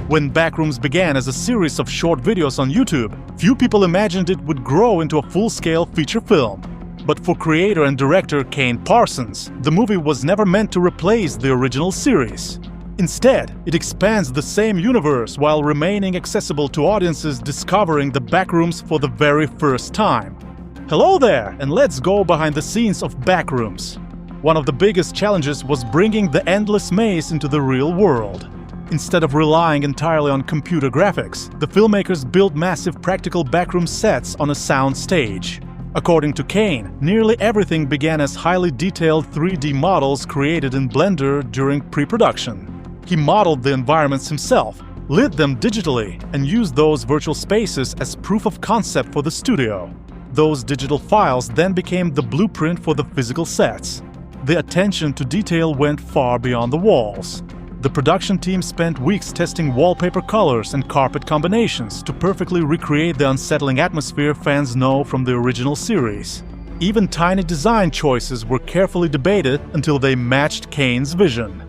When Backrooms began as a series of short videos on YouTube, few people imagined it would grow into a full-scale feature film. But for creator and director Kane Parsons, the movie was never meant to replace the original series. Instead, it expands the same universe while remaining accessible to audiences discovering the Backrooms for the very first time. Hello there, and let's go behind the scenes of Backrooms. One of the biggest challenges was bringing the endless maze into the real world. Instead of relying entirely on computer graphics, the filmmakers built massive practical backroom sets on a soundstage. According to Kane, nearly everything began as highly detailed 3D models created in Blender during pre-production. He modeled the environments himself, lit them digitally, and used those virtual spaces as proof of concept for the studio. Those digital files then became the blueprint for the physical sets. The attention to detail went far beyond the walls. The production team spent weeks testing wallpaper colors and carpet combinations to perfectly recreate the unsettling atmosphere fans know from the original series. Even tiny design choices were carefully debated until they matched Kane's vision.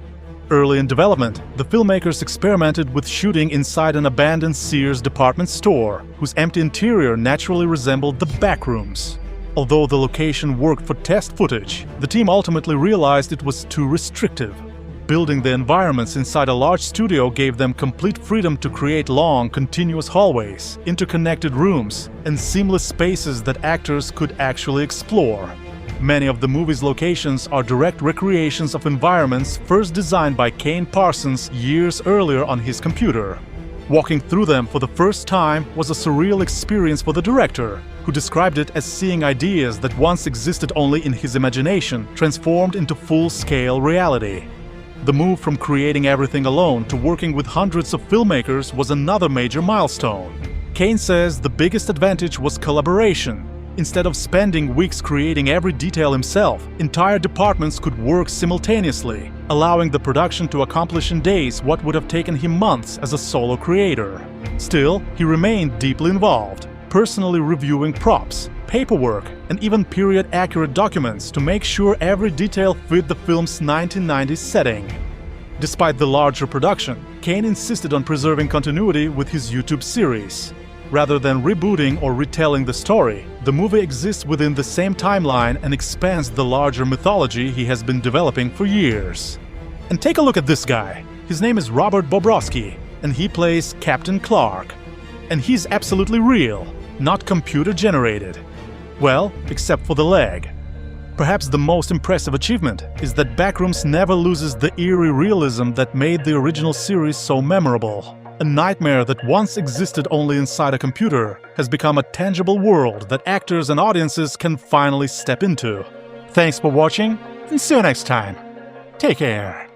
Early in development, the filmmakers experimented with shooting inside an abandoned Sears department store, whose empty interior naturally resembled the Backrooms. Although the location worked for test footage, the team ultimately realized it was too restrictive. Building the environments inside a large studio gave them complete freedom to create long, continuous hallways, interconnected rooms, and seamless spaces that actors could actually explore. Many of the movie's locations are direct recreations of environments first designed by Kane Parsons years earlier on his computer. Walking through them for the first time was a surreal experience for the director, who described it as seeing ideas that once existed only in his imagination transformed into full-scale reality. The move from creating everything alone to working with hundreds of filmmakers was another major milestone. Kane says the biggest advantage was collaboration. Instead of spending weeks creating every detail himself, entire departments could work simultaneously, allowing the production to accomplish in days what would have taken him months as a solo creator. Still, he remained deeply involved, personally reviewing props, paperwork, and even period-accurate documents to make sure every detail fit the film's 1990s setting. Despite the larger production, Kane insisted on preserving continuity with his YouTube series. Rather than rebooting or retelling the story, the movie exists within the same timeline and expands the larger mythology he has been developing for years. And take a look at this guy. His name is Robert Bobroczkyi, and he plays Captain Clark. And he's absolutely real, not computer-generated. Well, except for the leg. Perhaps the most impressive achievement is that Backrooms never loses the eerie realism that made the original series so memorable. A nightmare that once existed only inside a computer has become a tangible world that actors and audiences can finally step into. Thanks for watching, and see you next time. Take care.